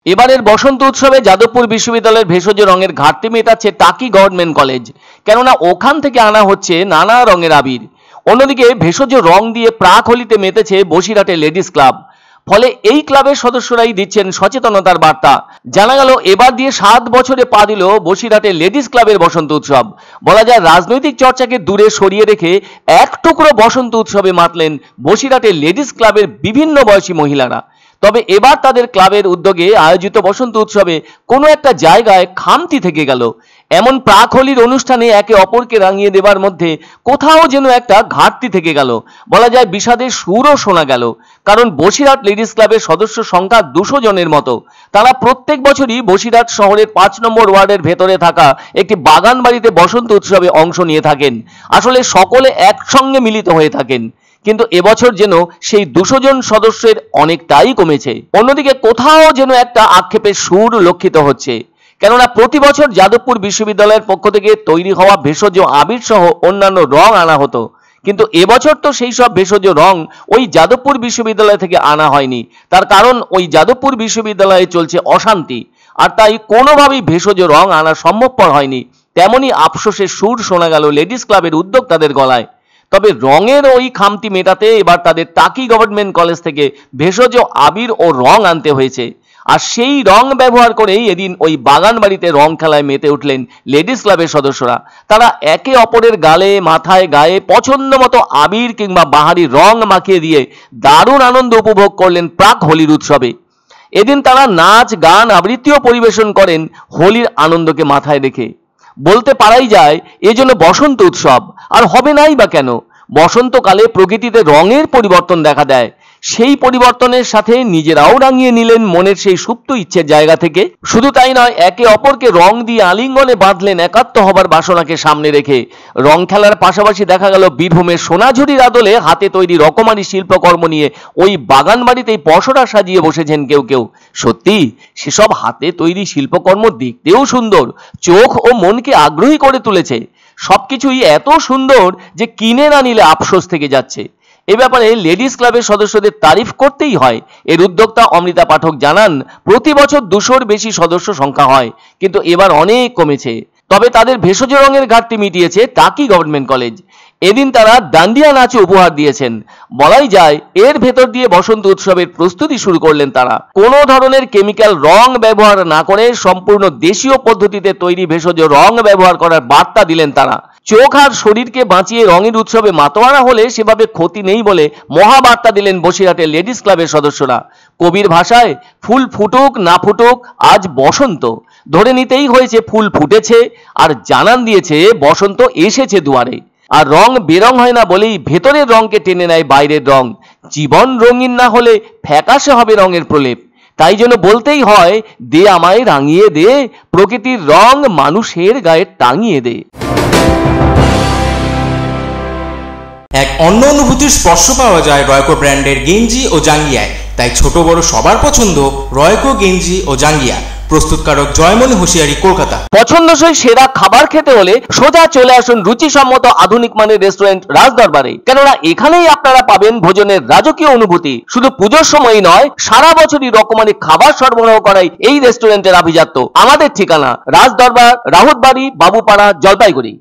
এবারের বসন্ত উৎসবে যাদবপুর বিশ্ববিদ্যালয়ের ভেষজ রঙের ঘাটতি মেটাচ্ছে টাকি গভর্নমেন্ট কলেজ, কেননা ওখান থেকে আনা হচ্ছে নানা রঙের আবির। অন্যদিকে ভেষজ রং দিয়ে প্রাক হোলিতে মেতেছে বসিরহাটে লেডিস ক্লাব। ফলে এই ক্লাবের সদস্যরাই দিচ্ছেন সচেতনতার বার্তা। জানা গেল এবার দিয়ে 7 বছরে পা দিল বসিরহাটে লেডিস ক্লাবের বসন্ত উৎসব। বলা যায় রাজনৈতিক চর্চাকে দূরে সরিয়ে রেখে এক টুকরো বসন্ত উৎসবে মাতলেন বসিরহাটে লেডিস ক্লাবের বিভিন্ন বয়সী মহিলারা। তবে এবার তাদের ক্লাবের উদ্যোগে আয়োজিত বসন্ত উৎসবে কোনো একটা জায়গায় খামতি থেকে গেল। এমন প্রাক হোলির অনুষ্ঠানে একে অপরকে রাঙিয়ে দেবার মধ্যে কোথাও যেন একটা ঘাটতি থেকে গেল। বলা যায় বিষাদের সুরও শোনা গেল। কারণ বসিরহাট লেডিস ক্লাবের সদস্য সংখ্যা 200 জনের মতো। তারা প্রত্যেক বছরই বসিরহাট শহরের 5 নম্বর ওয়ার্ডের ভেতরে থাকা একটি বাগান বাড়িতে বসন্ত উৎসবে অংশ নিয়ে থাকেন। আসলে সকলে একসঙ্গে মিলিত হয়ে থাকেন, কিন্তু এবছর যেন সেই 200 জন সদস্যের অনেকটাই কমেছে। অন্যদিকে কোথাও যেন একটা আক্ষেপের সুর লক্ষিত হচ্ছে, কেননা প্রতি বছর যাদবপুর বিশ্ববিদ্যালয়ের পক্ষ থেকে তৈরি হওয়া ভেষজ আবির সহ অন্যান্য রং আনা হতো, কিন্তু এবছর তো সেই সব ভেষজ রং ওই যাদবপুর বিশ্ববিদ্যালয় থেকে আনা হয়নি। তার কারণ ওই যাদবপুর বিশ্ববিদ্যালয়ে চলছে অশান্তি, আর তাই কোনোভাবেই ভেষজ রং আনা সম্ভবপর হয়নি। তেমনি আফসোসের সুর শোনা গেল লেডিস ক্লাবের উদ্যোক্তাদের গলায়। তবে রঙের ওই খামতি মেটাতে এবার তাদের টাকি গভর্নমেন্ট কলেজ থেকে ভেষজ আবির ও রং আনতে হয়েছে। আর সেই রং ব্যবহার করেই এদিন ওই বাগান বাড়িতে রং খেলায় মেতে উঠলেন লেডিস ক্লাবের সদস্যরা। তারা একে অপরের গালে মাথায় গায়ে পছন্দ মতো আবির কিংবা বাহারি রং মাখিয়ে দিয়ে দারুণ আনন্দ উপভোগ করলেন প্রাক হোলির উৎসবে। এদিন তারা নাচ গান আবৃত্তিও পরিবেশন করেন হোলির আনন্দকে মাথায় রেখে। বলতে পারাই যায় এজন্য বসন্ত উৎসব, আর হবে নাই বা কেন। বসন্তকালে প্রকৃতিতে রঙের পরিবর্তন দেখা দেয়, সেই পরিবর্তনের সাথে নিজেরাও রাঙিয়ে নিলেন মনের সেই সুপ্ত ইচ্ছের জায়গা থেকে। শুধু তাই নয়, একে অপরকে রং দিয়ে আলিঙ্গনে বাঁধলেন একাত্ম হবার বাসনাকে সামনে রেখে। রং খেলার পাশাপাশি দেখা গেল বীরভূমের সোনাঝুরির আদলে হাতে তৈরি রকমারি শিল্পকর্ম নিয়ে ওই বাগান বাড়িতেই পসরা সাজিয়ে বসেছেন কেউ কেউ। সত্যি সেসব হাতে তৈরি শিল্পকর্ম দেখতেও সুন্দর, চোখ ও মনকে আগ্রহী করে তুলেছে। সবকিছুই এত সুন্দর যে কিনে না নিলে আফসোস থেকে যাচ্ছে। এ ব্যাপারে লেডিস ক্লাবের সদস্যদের তারিফ করতেই হয়। এর উদ্যোক্তা অমৃতা পাঠক জানান, প্রতি বছর 200-র বেশি সদস্য সংখ্যা হয়, কিন্তু এবার অনেক কমেছে। তবে তাদের ভেষজ রঙের ঘাটতি মিটিয়েছে টাকি গভর্নমেন্ট কলেজ। এদিন তারা ডান্ডিয়া নাচে উপহার দিয়েছেন। বলাই যায় এর ভেতর দিয়ে বসন্ত উৎসবের প্রস্তুতি শুরু করলেন তারা। কোনো ধরনের কেমিক্যাল রং ব্যবহার না করে সম্পূর্ণ দেশীয় পদ্ধতিতে তৈরি ভেষজ রং ব্যবহার করার বার্তা দিলেন তারা। চোখ আর শরীরকে বাঁচিয়ে রঙের উৎসবে মাতোয়ারা হলে সেভাবে ক্ষতি নেই বলে মহাবার্তা দিলেন বসিরহাটের লেডিস ক্লাবের সদস্যরা। কবির ভাষায়, ফুল ফুটুক না ফুটুক আজ বসন্ত। ধরে নিতেই হয়েছে ফুল ফুটেছে, আর জানান দিয়েছে বসন্ত এসেছে দুয়ারে। আর রং বেরং হয় না বলেই ভেতরের রংকে টেনে নেয় বাইরের রং। জীবন রঙিন না হলে ফ্যাকাশে হবে রঙের প্রলেপ। তাই জন্য বলতেই হয়, দে আমায় রাঙিয়ে দে, প্রকৃতির রং মানুষের গায়ে টাঙিয়ে দে। এক অন্য অনুভূতির স্পর্শ পাওয়া যায় রয়কো ব্র্যান্ডের গেঞ্জি ও জাঙ্গিয়ায়। তাই ছোট বড় সবার পছন্দ রয়কো গেঞ্জি ও জাঙ্গিয়া। প্রস্তুতকারক জয়মনি হোশিয়ারি, কলকাতা। পছন্দসই সেরা খাবার খেতে হলে সোজা চলে আসুন রুচিসম্মত আধুনিক মানের রেস্টুরেন্ট রাজদরবারে, কেননা এখানেই আপনারা পাবেন ভোজনের রাজকীয় অনুভূতি। শুধু পুজোর সময় নয়, সারা বছরই রকমারি খাবার সরবরাহ করাই এই রেস্টুরেন্টের আভিজাত্য। আমাদের ঠিকানা রাজদরবার, রাহুতবাড়ি, বাবুপাড়া, জলপাইগুড়ি।